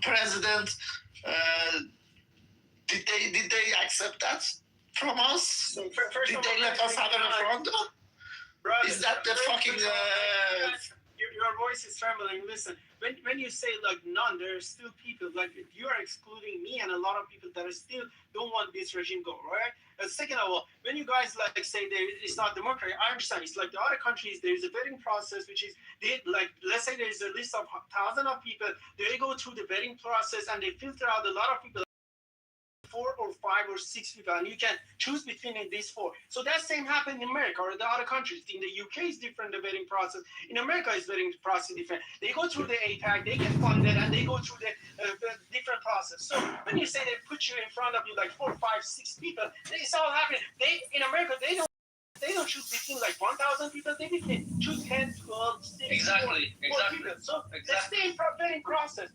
president, did they accept that from us? So first Did of they all, let us have a referendum? brother, Is that the fucking? Your voice is trembling. Listen, when you say like none, there are still people like you are excluding me and a lot of people that are still don't want this regime go, right? Second of all, when you guys like say it's not democracy, I understand. It's like the other countries. There is a vetting process, which is they like let's say there is a list of thousands of people. They go through the vetting process and they filter out a lot of people. 4 or 5 or 6 people, and you can choose between these 4. So that same happened in America or the other countries. In the UK is different, the vetting process. In America is vetting process different. They go through the APAC, they get funded, and they go through the different process. So when you say they put you in front of you like 4, 5, 6 people, it's all happening. In America, they don't choose between like 1,000 people. They choose 10, 12, 6, Exactly. 4 people. So that's the vetting process.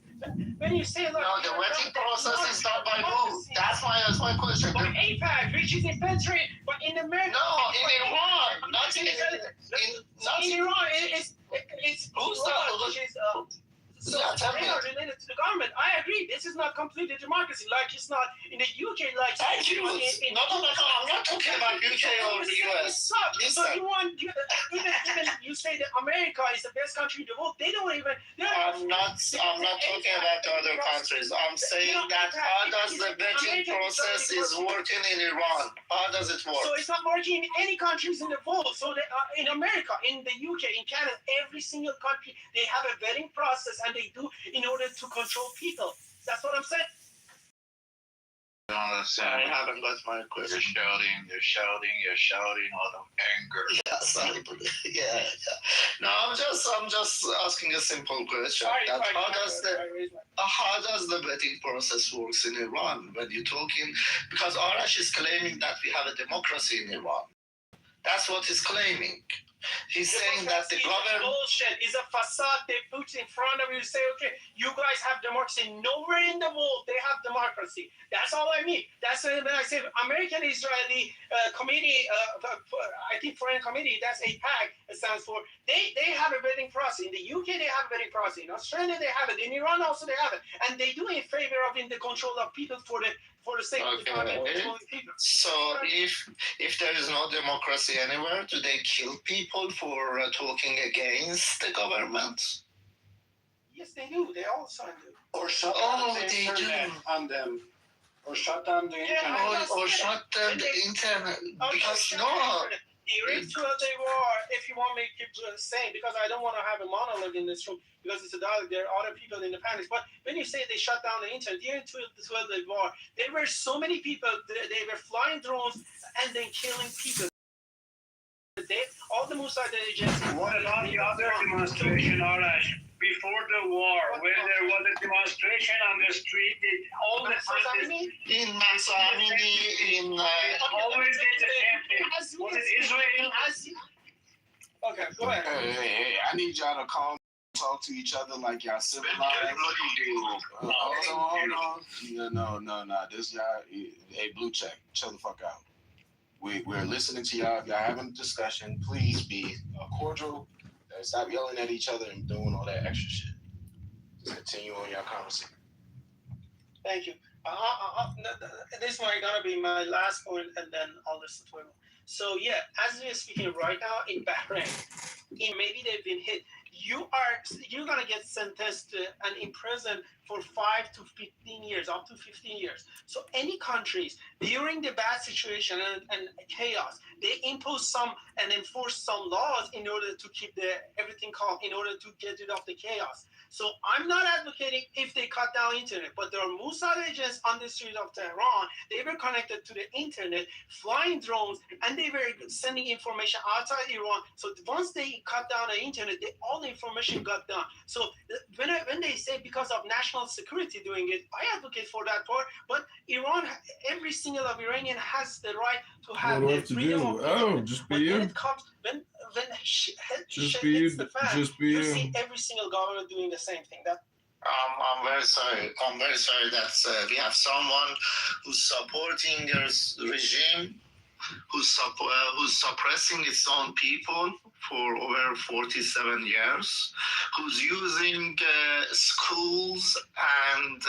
When you say like no, the vetting process is done by vote. That's my question. But APAC, which is in country, but in America. No, in Iran, not in Iran. It's who's which is so they are related to the government. I agree. This is not completely democracy. Like it's not in the UK. Like thank you. No. I'm not talking about UK or the US. So you want even you say that America is the best country in the world. They don't even. I'm not talking about the other countries. I'm saying that how does the vetting process is working in Iran? How does it work? So it's not working in any countries in the world. So in America, in the UK, in Canada, every single country they have a vetting process and they do in order to control people. That's what I'm saying. I haven't got my question. You're shouting out of anger. Yeah, sorry. Yeah. No, I'm just asking a simple question. How does the vetting process works in Iran when you're talking? Because Arash is claiming that we have a democracy in Iran. That's what he's claiming. He's saying that the government bullshit is a facade they put in front of you. Say, okay, you guys have democracy. Nowhere in the world they have democracy. That's all I mean. That's when I say American Israeli committee. I think foreign committee. That's APAC. It stands for. They have a vetting process. In the UK they have a vetting process. In Australia they have it. In Iran also they have it. And they do in favor of in the control of people for the sake of the country. So if there is no democracy anywhere, do they kill people for talking against the government? Yes, they do. They also do. Or shut down the internet on them. Or shut down the internet. Or shut down the internet. Because no. Direct to the war, if you want me to keep saying, because I don't want to have a monologue in this room, because it's a dialogue, there are other people in the panels. But when you say they shut down the internet, during the war, there were so many people, they were flying drones and then killing people. All the Mossad agents. What about the other demonstration, Arash? Before the war, where there was a demonstration on the street, all the protests in Masa Amini, in always did the same thing. Was it Israel? Okay, go ahead. Hey, I need y'all to talk to each other like y'all civilized. Hold on. No. This y'all, hey, Blue Check, chill the fuck out. We're listening to y'all. If y'all having a discussion, please be cordial. Stop yelling at each other and doing all that extra shit. Just continue on your conversation. Thank you. This might gonna be my last point, and then I'll listen to it. So yeah, as we're speaking right now in Bahrain, maybe they've been hit. You're gonna get sentenced and imprisoned for 5 to 15 years, up to 15 years. So any countries during the bad situation and chaos, they impose some and enforce some laws in order to keep everything calm, in order to get rid of the chaos. So I'm not advocating if they cut down internet, but there are Mossad agents on the street of Tehran. They were connected to the internet, flying drones, and they were sending information outside Iran. So once they cut down the internet, all the information got done. So when they say because of national security doing it, I advocate for that part. But Iran, every single of Iranian has the right to have the freedom of just be you. When it comes, when just be you. Just be you. See every single government doing the same thing. I'm very sorry. I'm very sorry that we have someone who's supporting your regime who's suppressing its own people for over 47 years, who's using schools and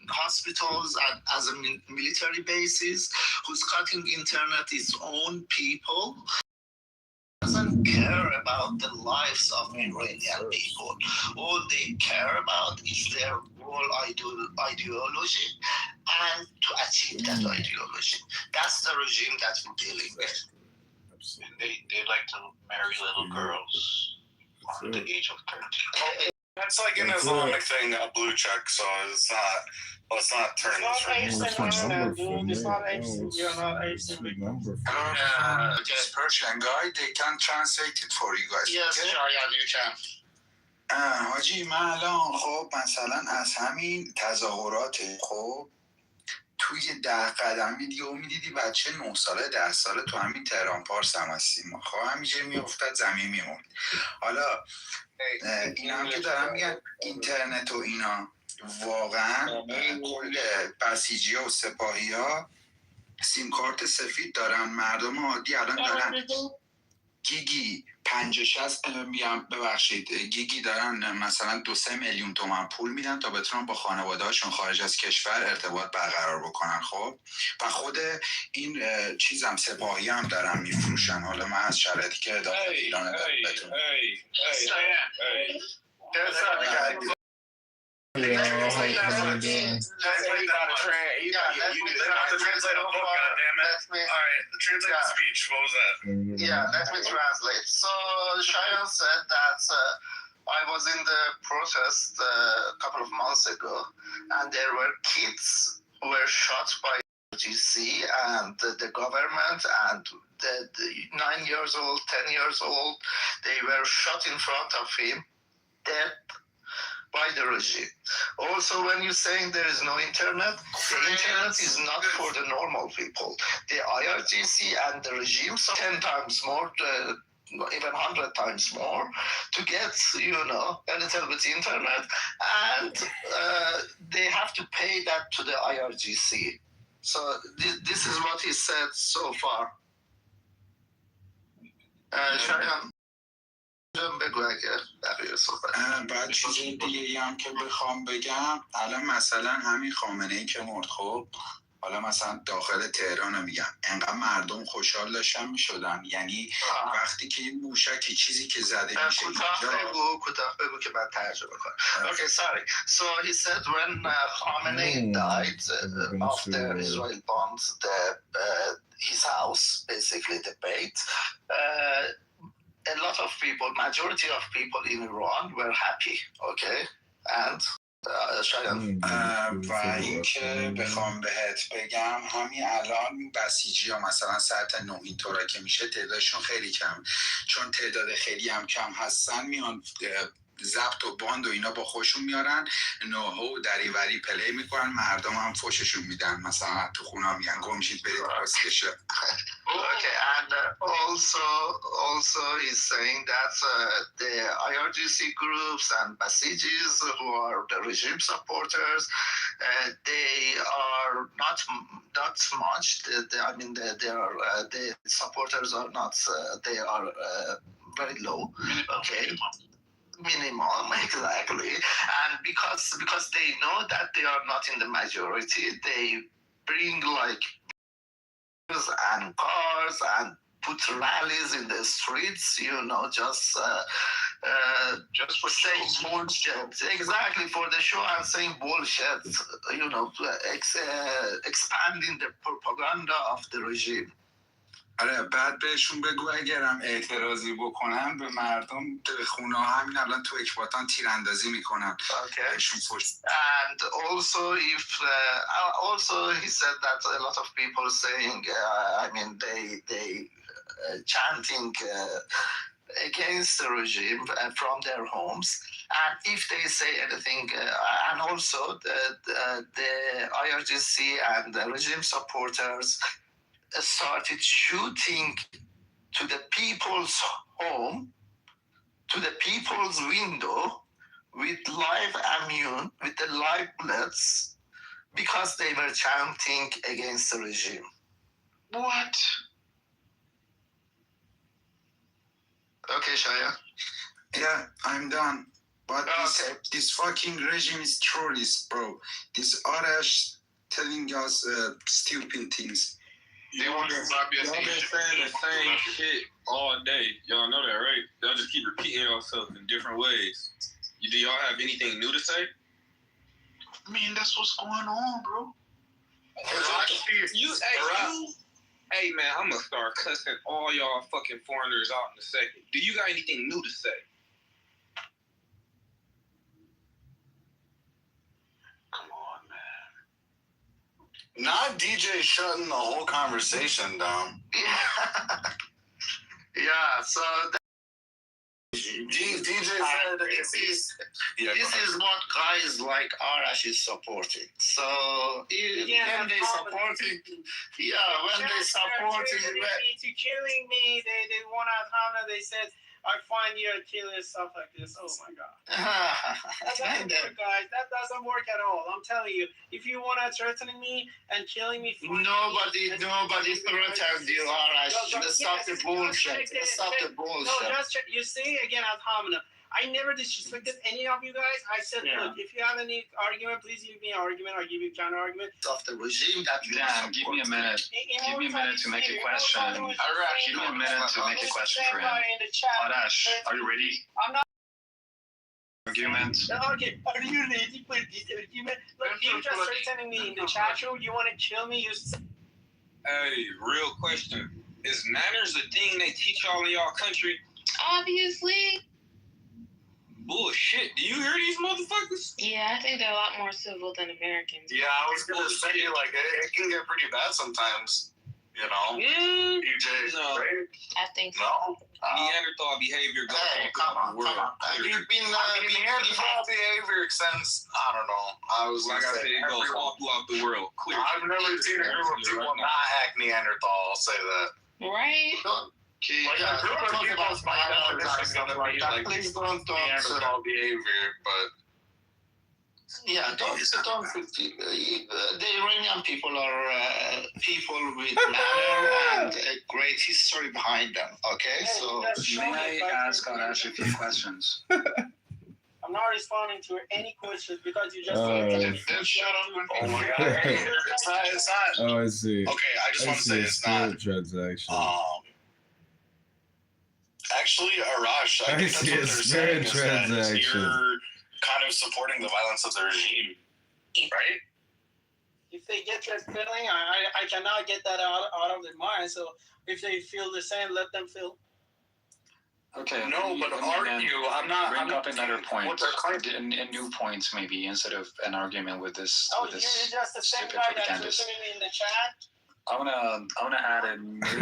hospitals as a military bases, who's cutting internet its own people, doesn't care about the lives of Iranian people. All they care about is their whole ideology and to achieve that ideology. That's the regime that we're dealing with. They like to marry little girls under the age of 13. That's like an Islamic thing, a blue check, so it's not, let's not turn this dude. It's not Asian. You're not Asian. This Persian guy, they can translate it for you guys. Yes, Shayad, you can. حاجی من الان خب مثلا از همین تظاهرات خب توی 10 قدمی دیگه میدیدی بچه 9 ساله 10 ساله تو همین تهران پارس هم هستیم خب همینجا میافتاد زمین میموند. حالا اینا هم که دارن میگن اینترنت و اینا واقعا کل بسیجی ها و سپاهی ها سیم کارت سفید دارن، مردم عادی الان دارن گیگی 50-60 میگم ببخشید گیگی دارن مثلا 2-3 میلیون تومان پول میدن تا بتونن با خانواده هاشون خارج از کشور ارتباط برقرار بکنن. خب و خود این چیزم سپاهی هم دارن میفروشن. حالا من از شرایطی که داخل ایران بتونم Let me translate. So Shayan said that I was in the protest a couple of months ago, and there were kids who were shot by GC and the government, and the 9 years old, 10 years old, they were shot in front of him, dead by the regime. Also, when you're saying there is no internet, the internet is not for the normal people. The IRGC and the regime, so 10 times more, even 100 times more, to get, a little bit internet, and they have to pay that to the IRGC. So this is what he said so far. Shayan. بعد چیز دیگه هم که بخوام بگم الان مثلا همین خامنه‌ای که مرد خب حالا مثلا داخل تهران رو میگم انقدر مردم خوشحال داشتن میشدن یعنی وقتی که این موشکی چیزی که زده میشه کوتاه بگو که من ترجمه کنم. Okay, sorry. So he said when Khamenei died after Israel bombed his house, basically the Beit, a lot of people, majority of people in Iran were happy, okay? And و این که بخوام بهت بگم همین الان بسیجی ها مثلا ساعت 9 اینطورا که میشه تعدادشون خیلی کم، چون تعداد خیلی هم کم هستن میان ضبط و باند و اینا با خودشون میارن نوحه و دریوری پلی میکنن، مردم هم فوششون میدن، مثلا تو خونه میگن گمشید برید کاسکشه. Okay, and also he's saying that the IRGC groups and Basijis who are the regime supporters, they are not much. The supporters are not. They are very low. Okay. Minimum, exactly. And because they know that they are not in the majority, they bring like and cars and put rallies in the streets, just for saying bullshit. Exactly, for the show and saying bullshit, expanding the propaganda of the regime. آره بعد بهشون بگو اگرم اعتراضی بکنن به مردم خونه همین الان تو اکباتان تیراندازی میکنن. بهشون پشت. And also he said that a lot of people saying they chanting against the regime from their homes, and if they say anything and also the IRGC and the regime supporters started shooting to the people's home, to the people's window with the live bullets because they were chanting against the regime. What? Okay, Shaya. Yeah, I'm done. But Okay. this fucking regime is terrorist, bro. This Arash telling us stupid things. They want to stop your Y'all been saying the same shit all day. Y'all know that, right? Y'all just keep repeating yourself in different ways. Do y'all have anything new to say? I mean, that's what's going on, bro. Hey man, I'm gonna start cussing all y'all fucking foreigners out in a second. Do you got anything new to say? Come on, man. Not DJ shutting the whole conversation down. Yeah, so DJ said this is what guys like Arash is supporting. So when they supporting, when they supporting, to killing me, they want to Hamna. They said, I find you a killer, stuff like this. Oh my god. That doesn't work, guys. That doesn't work at all. I'm telling you, if you want to threaten me and killing me, nobody threatened you, Arash. Stop the bullshit. Stop the bullshit. No, just check. You see again at Hamna. I never disrespected any of you guys. I said, look, if you have any argument, please give me an argument. I'll give you a counter argument. Of the regime that you Dan, give me a minute. Give me a minute to make a question. Arash, Give me a minute to make a question for him. Arash, are you ready? I'm not. Argument. Okay, are you ready for this argument? Look, you just threatening me in the chat room. You want to kill me? Hey, real question. Is manners a thing they teach y'all in y'all country? Obviously. Bullshit. Do you hear these motherfuckers? Yeah, I think they're a lot more civil than Americans. Yeah, I was gonna say, like, it can get pretty bad sometimes, you know? DJ, No. right? I think so. No? Neanderthal behavior goes Hey, come on. You've been Neanderthal behavior since, I don't know. I was like I said, it goes all throughout the world. Clear. I've never seen a group of people not act Neanderthal, I'll say that. Right? Like, a group of people by definition gonna be like Please don't Neanderthal behavior, but don't the Iranian people are people with manner and a great history behind them. Okay, so May I ask Arash a few questions? I'm not responding to any questions because you just Then shut up. oh my god, it's not. Oh, I see. Okay, I just want to say it's not. Transaction. Actually, Arash, I think that's what they're saying is that you're kind of supporting the violence of the regime, right? if they get that feeling, I cannot get that out of their mind. So if they feel the same, let them feel. Okay. No, but argue. I'm not. Bring up another point. What they're claiming. A new point, maybe, instead of an argument with this. Oh, with you're this just the same stupid guy that's propagandist. listening in the chat. I wanna add a new thing to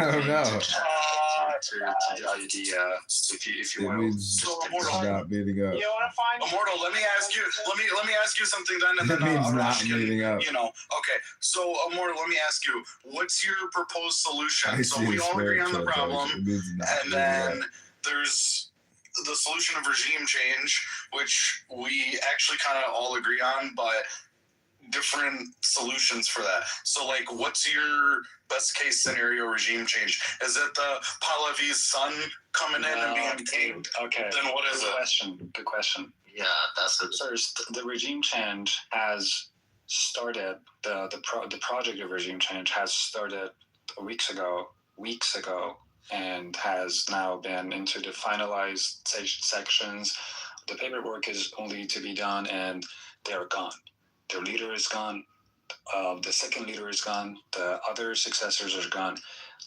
the idea. If you It want means not meeting up. You want to find Immortal, let me ask you something then, and It then means not Arash can, meeting up. you know. Okay, so Immortal, let me ask you, what's your proposed solution? I So see we a all agree spirit on the problem, transaction. It means not and meeting then up. there's the solution of regime change, which we actually kind of all agree on, but different solutions for that. So, like, what's your best case scenario regime change? Is it the Pahlavi's son coming in and being king? Okay. Then what is it? Good question. yeah, that's it. First, the regime change has started. The project of regime change has started weeks ago, and has now been into the finalized sections. The paperwork is only to be done, and they are gone. Their leader is gone. The second leader is gone. The other successors are gone.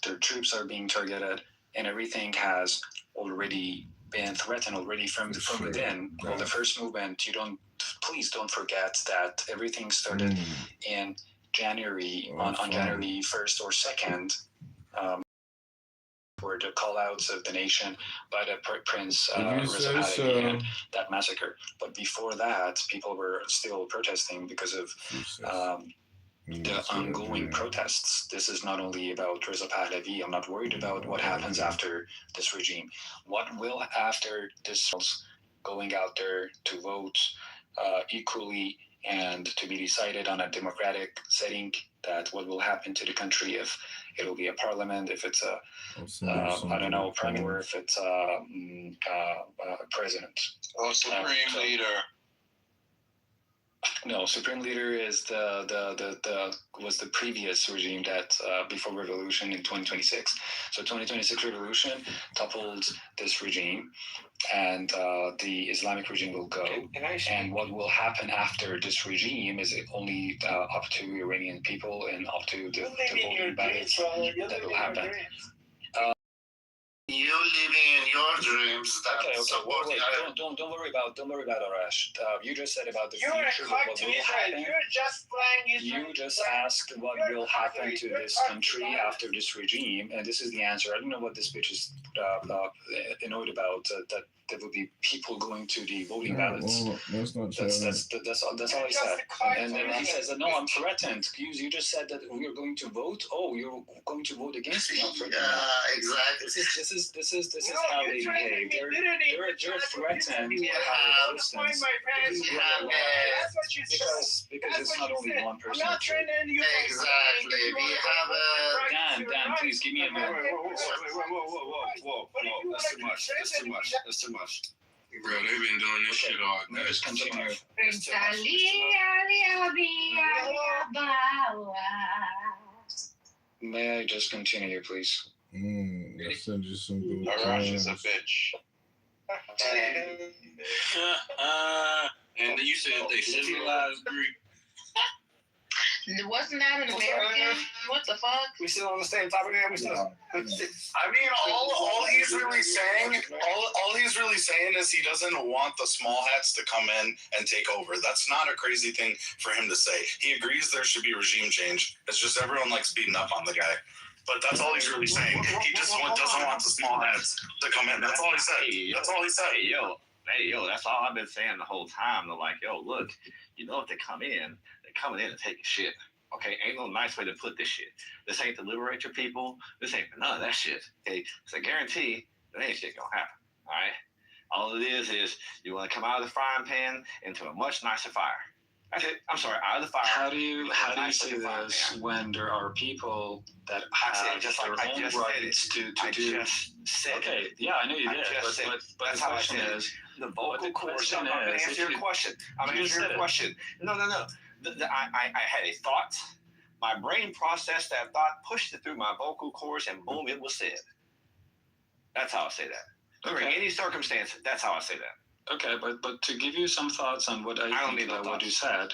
Their troops are being targeted, and everything has already been threatened already from within. Well, the first movement, please don't forget that everything started in January, on January 1st or 2nd, were the call-outs of the nation by the Prince Reza Pahlavi and that massacre. But before that, people were still protesting because of the ongoing protests. This is not only about Reza Pahlavi. I'm not worried about what happens after this regime. What will after this going out there to vote equally and to be decided on a democratic setting, that what will happen to the country, if it will be a parliament, if it's a I don't know, prime, or if it's a president. Or supreme leader. No, supreme leader is was the previous regime that before revolution in 2026. So 2026 revolution toppled this regime, and the Islamic regime will go. And what will happen after this regime is only up to Iranian people and up to the voting ballots that will happen. You living in your dreams. Okay. Don't worry about Arash. You just said about the You're future. a What to will Israel. happen? You're just playing Israel. You just asked what will happen to this country after this regime, and this is the answer. I don't know what this bitch is annoyed about. That there will be people going to the voting ballots. Well, that's not true. That's all he said. And then he says, "No, I'm threatened. You just said that we are going to vote. Oh, you're going to vote against me. I'm threatened." Yeah, exactly. This is how they behave. They're threatened. That's what you said. Because it's not only one person. I'm not threatening you. Exactly. We have a. Dan, please give me a minute. Whoa. That's too much. Bro, they've been doing this shit all day. Let's continue. May I just continue, please? I send you some good Arash is a times. bitch. And you said they civilized Greek. Wasn't that an American? What the fuck? We still on the same topic again? We still. I mean, all he's really saying is he doesn't want the small hats to come in and take over. That's not a crazy thing for him to say. He agrees there should be regime change. It's just everyone likes beating up on the guy. But that's all he's really saying. He just doesn't want the small hats to come in. That's all he said. That's all he said. Hey, yo, that's all I've been saying the whole time. They're like, yo, look, you know, if they come in, they're coming in and taking shit. Okay, ain't no nice way to put this shit. This ain't to liberate your people. This ain't for none of that shit. Okay, it's a guarantee that ain't shit gonna happen. All right, all it is you want to come out of the frying pan into a much nicer fire. That's it. I'm sorry, out of the fire. How do you say this when there are people that have just their like I own just rights to do? Just said Okay, yeah, I know you did, but the question is, the vocal cords. I'm going to answer your question. I'm going to answer your question. No. I had a thought. My brain processed that thought, pushed it through my vocal cords, and boom, it was said. That's how I say that. During any circumstance, that's how I say that. Okay, but to give you some thoughts on what I think about what you said,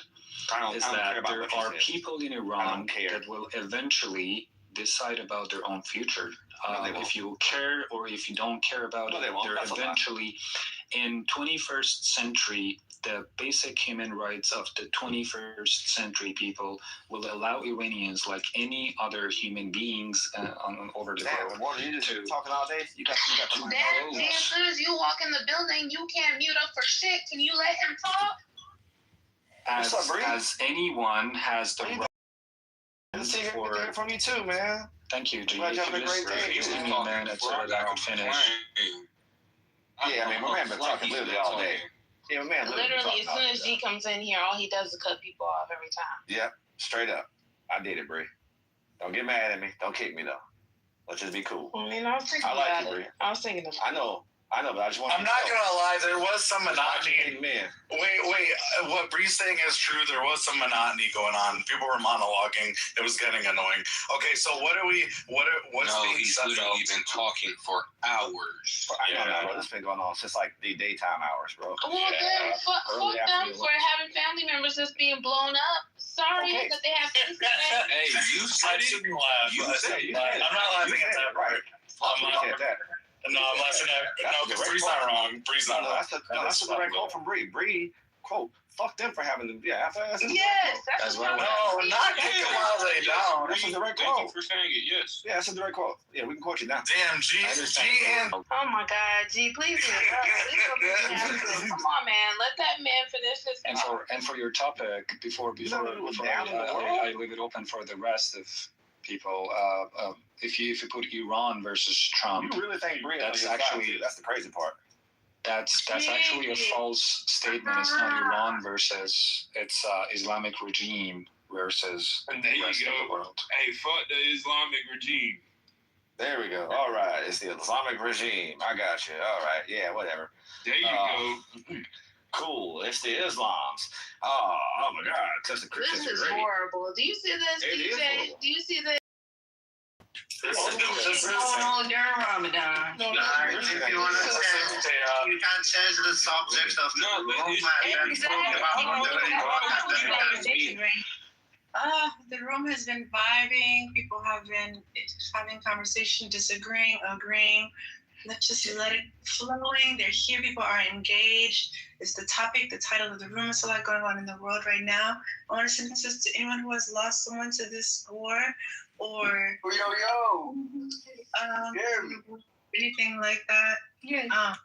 is that there are people in Iran that will eventually decide about their own future. If you care or if you don't care about it, they're eventually in 21st century. The basic human rights of the 21st century people will allow Iranians, like any other human beings over the world, you just talking all day. You got the mic. Dad, as soon as you walk in the building, you can't mute up for shit. Can you let him talk? As anyone has the right. Let's hear from you too, man. Thank you, G. Glad you having a great day. Just give me a minute so that I could finish. Yeah, I mean, my man been talking literally all day. Yeah, man. Literally, as soon as G comes in here, all he does is cut people off every time. Yep, straight up. I did it, Bree. Don't get mad at me. Don't kick me though. Let's just be cool. I mean, I was thinking about it. I was thinking about it. I know, but I just want. I'm not gonna lie. There was some monotony. Man. Wait. What Bree's saying is true. There was some monotony going on. People were monologuing. It was getting annoying. Okay, so what's being he's said? literally been talking for hours. I know, bro. This been going on since like the daytime hours, bro. Well, then fuck them for having family members that's being blown up. Sorry that they have to. Hey, you said it. You said it. I'm not laughing at that part. I'm laughing at that. No, I'm laughing at because Bree's not wrong. Bree's not wrong. That's a direct quote from Bree. Bree, quote, fuck them for having them. Yeah, yes, that's what No, not kick them while they down. That's a direct Thank quote. you for saying it, yes. Yeah, that's a direct quote. Yeah, we can quote you now. Damn, G and Oh my God, G, please. Come on, man. Let that man finish his. And for your topic, before I leave it open for the rest of people. If you put Iran versus Trump, You really think Bree? that's that's the crazy part. That's actually a false statement. It's not Iran versus Islamic regime versus And there the rest you of go. the world. Hey, fuck the Islamic regime. There we go. All right, it's the Islamic regime. I got you. All right, yeah, whatever. There you go. Cool. It's the Islams. Oh my God, because the Christians This is are great. horrible. Do you see this, It is DJ? horrible. Do you see this? This is going on during Ramadan. If you want to change, you can change the subject of the No, but room it's- and then talk about what they want. The room has been vibing. People have been having conversation, disagreeing, agreeing. Let's just let it flowing. They're here. People are engaged. It's the topic, the title of the room. It's a lot going on in the world right now. I want to send this to anyone who has lost someone to this war or anything like that. Yeah.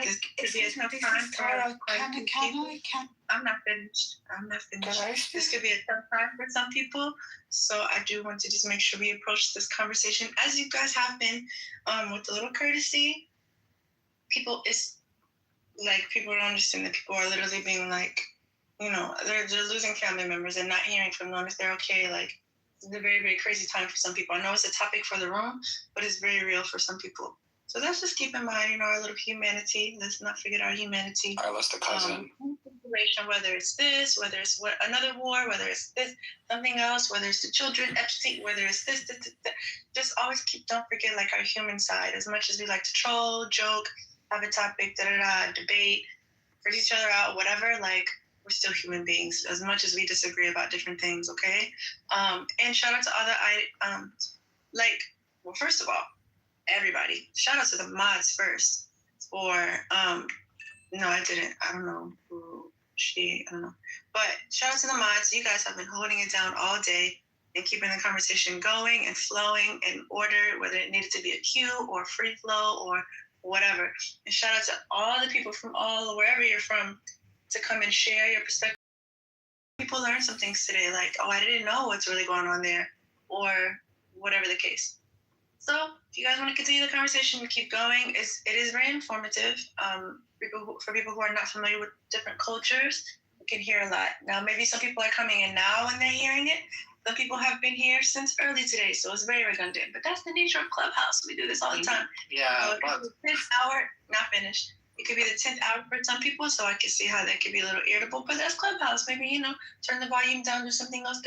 This could be a tough time for quite a few people. I'm not finished. This could be a tough time for some people. So I do want to just make sure we approach this conversation as you guys have been, with a little courtesy. People don't understand that people are literally being like, they're losing family members and not hearing from them if they're okay. Like, it's a very, very crazy time for some people. I know it's a topic for the room, but it's very real for some people. So let's just keep in mind, our little humanity. Let's not forget our humanity. All right, let's the cousin. Situation, whether it's this, whether it's another war, whether it's this, something else, whether it's the children, Epstein, whether it's this. Just always don't forget like our human side. As much as we like to troll, joke, have a topic, debate, freak each other out, whatever, like we're still human beings. As much as we disagree about different things, okay? And shout out to other first of all, everybody. Shout out to the mods first. No, I didn't. I don't know who I don't know. But shout out to the mods. You guys have been holding it down all day and keeping the conversation going and flowing in order, whether it needed to be a queue or free flow or whatever. And shout out to all the people from wherever you're from to come and share your perspective. People learned some things today, like, oh, I didn't know what's really going on there, or whatever the case. So if you guys want to continue the conversation, keep going. It is very informative. For people who are not familiar with different cultures, you can hear a lot. Now, maybe some people are coming in now when they're hearing it. Some people have been here since early today, so it's very redundant. But that's the nature of Clubhouse. We do this all the time. Yeah, but the 10th hour, not finished. It could be the 10th hour for some people, so I can see how that could be a little irritable. But that's Clubhouse. Maybe, turn the volume down, do something else.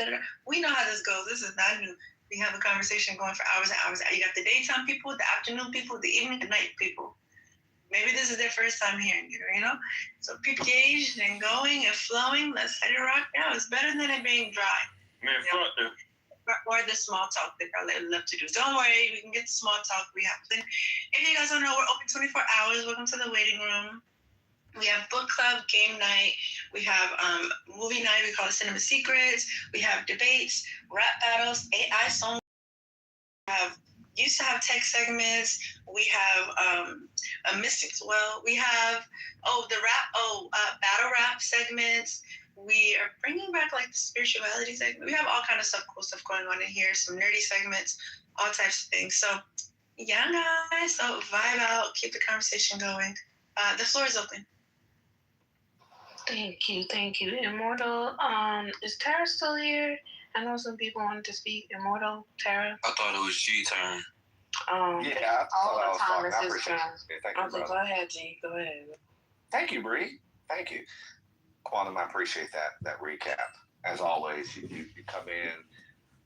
We know how this goes. This is not new. We have a conversation going for hours and hours. You got the daytime people, the afternoon people, the evening, the night people. Maybe this is their first time hearing you, So be engaged and going and flowing. Let's let it rock now. It's better than it being dry. Man, fuck that. Or the small talk that I love to do. So don't worry, we can get the small talk. We have plenty. If you guys don't know, we're open 24 hours. Welcome to the waiting room. We have book club, game night. We have movie night. We call it Cinema Secrets. We have debates, rap battles, AI songs. Used to have tech segments. We have a mystics. Well, we have battle rap segments. We are bringing back like the spirituality segment. We have all kind of cool stuff going on in here. Some nerdy segments, all types of things. So yeah, guys. So vibe out. Keep the conversation going. The floor is open. Thank you. Immortal, is Tara still here? I know some people wanted to speak. Immortal, Tara? I thought it was G turn. Yeah, all I the time I is his appreciate turn. it. Thank you, Okay, brother. go ahead, G. Go ahead. Thank you, Bree. Thank you. Quantum, I appreciate that recap. As always, you come in,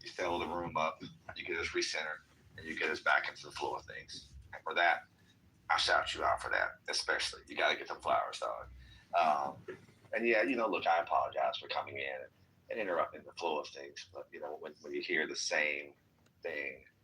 you fill the room up, you get us recentered, and you get us back into the flow of things. And for that, I shout you out for that, especially. You got to get them flowers, dog. And yeah, look, I apologize for coming in and interrupting the flow of things. But, when you hear the same thing